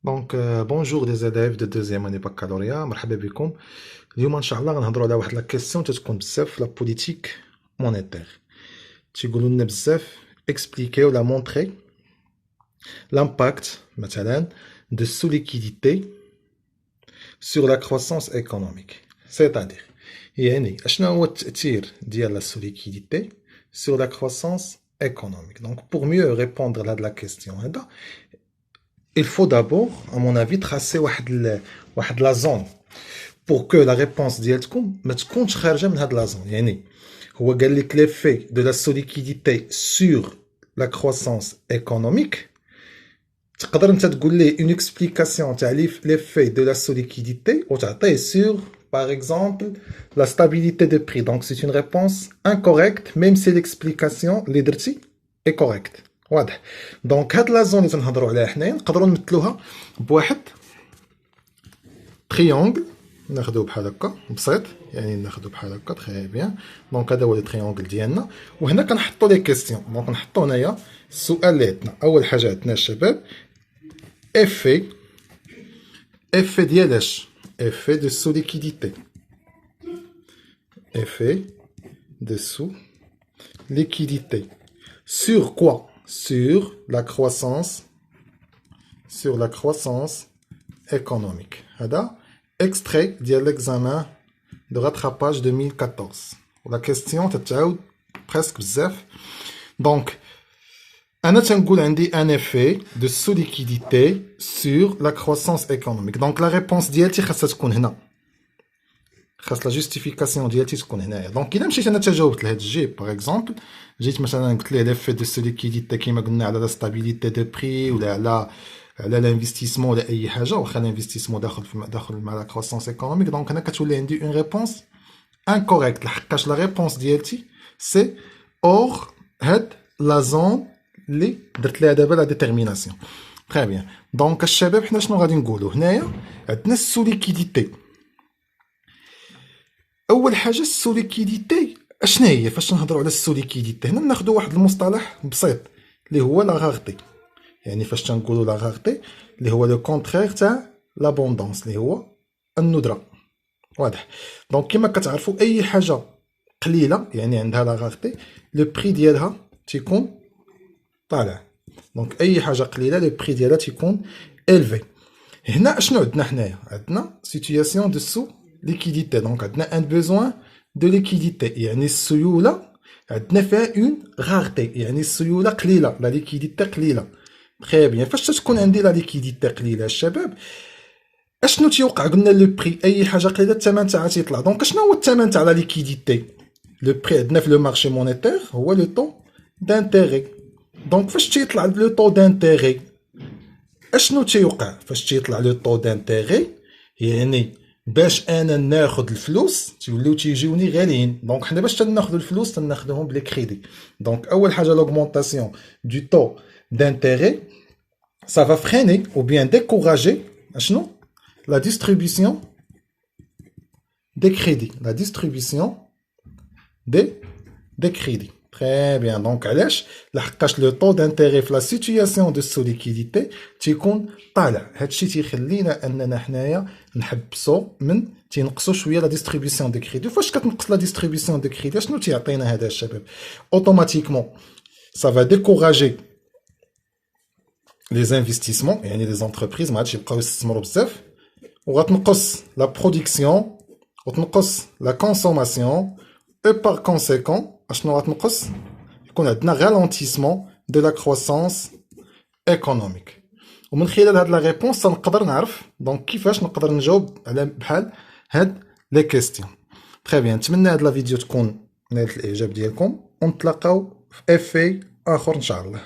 Bonjour des élèves de deuxième année baccalauréat, مرحبا بكم. اليوم ان شاء الله غنهضروا على واحد لا كيسيون تتكون بزاف في لا بوليتيك مونيتير. تيقولوا لنا بزاف expliquer ولا montrer l'impact مثلا de sous-liquidité sur la croissance économique. C'est-à-dire يعني اشنا هو التأثير ديال la sous-liquidité sur la croissance économique. Donc pour mieux répondre à la question هذا il faut d'abord, à mon avis, tracer la zone pour que la réponse ديالتكم ما تكونش خارجه من هاد la zone. يعني هو قال لك l'effet de la solidité sur la croissance économique. تقدر انت تقول ليه une explication تاع l'effet de la solidité وتعطيه sur par exemple la stabilité des prix. Donc c'est une réponse incorrecte même si l'explication اللي درتي est correcte. واضح. دونك هاد لا زون اللي تنهضروا عليها حنايا نقدروا نمثلوها بواحد تريونغل. ناخذوه بحال هكا بسيط، يعني ناخذوه بحال هكا تري بيان. دونك هذا هو التريونغل ديالنا، وهنا كنحطوا لي كيسيون. دونك نحطوا هنايا السؤال اللي عندنا. اول حاجه عندنا الشباب افي ديال اش؟ افي دو سو ليكيديتي. افي دو سو ليكيديتي sur quoi? Sur la croissance économique. هذا extrait de l'examen de rattrapage 2014. La question تتعاود presque بزاف. Donc أنا تنقول عندي un effet de sous-liquidité sur la croissance économique. Donc la réponse ديالتي خاصها تكون هنا. خاص لا جوستيفيكاسيون ديالتي تكون هنايا. دونك الا مشيت انا تجاوبت لهاد الجيب باغ اكزومبل، جيت مثلا قلت ليه ليفي دو سوليكيديتي كيما قلنا على لا ستابيليتي دو بري ولا على الانفستيسمون ولا اي حاجه، واخا الانفستيسمون داخل مع لا كروسونس ايكونوميك. دونك هنا كتولي عندي اون ريبونس انكوريكت لحقاش لا ريبونس ديالتي سي اور هاد لا زون اللي درت ليها دابا لا ديتيرميناسيون. تري بيان. دونك الشباب حنا شنو غادي نقولوا هنايا؟ عندنا السوليكيديتي. اول حاجه السوليكيديتي اشنا هي؟ فاش نهضروا على السوليكيديتي هنا ناخذوا واحد المصطلح بسيط اللي هو لا غارتي. يعني فاش تنقولوا لا غارتي اللي هو لو كونترير تاع لابوندونس اللي هو الندره. واضح. دونك كما كتعرفوا اي حاجه قليله يعني عندها لا غارتي لو بري ديالها تيكون طالع. دونك اي حاجه قليله لو بري ديالها تيكون الفي. هنا اشنو عندنا حنايا؟ عندنا سيتوياسيون دو سو liquidité. Donc عندنا un besoin de liquidité. يعني السيولة عندنا فيها une rareté. يعني السيولة قليلة، لا liquidité قليلة. très bien. فاش تكون عندي لا liquidité قليلة الشباب اشنو تيوقع؟ قلنا لو بري اي حاجة قليلة الثمن تاعها تيطلع. دونك شنو هو الثمن تاع لا liquidité؟ لو بري عندنا في لو مارشي مونيتير هو لو طو دانتيغي. دونك فاش تيطلع لو طو دانتيغي اشنو تيوقع؟ فاش تيطلع لو طو دانتيغي يعني باش انا ناخذ الفلوس تيوليو تيجيوني غاليين. دونك حنا باش تناخذ الفلوس تناخذهم بلي كريدي. دونك اول حاجه l'augmentation du taux d'intérêt ça va freiner ou bien décourager اشنو؟ la distribution des crédits. La distribution des crédits. Très bien. Donc علاش؟ لحقاش لو طو دانتيغي في لا سيتوياسيون دو سو ليكيديتي تيكون طالع. هادشي تيخلينا اننا حنايا نحبسوا من تينقصوا شويه لا ديستريبيسيون دو كريدي. فاش كتنقص لا ديستريبيسيون دو كريدي شنو تيعطينا هذا الشباب؟ اوتوماتيكمون سا فا ديكوراجي لي انفستيسمون، يعني لي زونتربريز ما عادش يبقاو يستثمروا بزاف، وغتنقص لا برودكسيون وتنقص لا كونسوماسيون et par conséquent اشنو غتنقص؟ يكون عندنا رالونتيسمون دو لا كروسونس ايكونوميك. ومن خلال هاد لا ريبونس نقدر نعرف دونك كيفاش نقدر نجاوب على بحال هاد لي كيستيون. تري بيان. نتمنى هاد لا فيديو تكون نالت الاعجاب ديالكم ونتلاقاو في افي اخر ان شاء الله.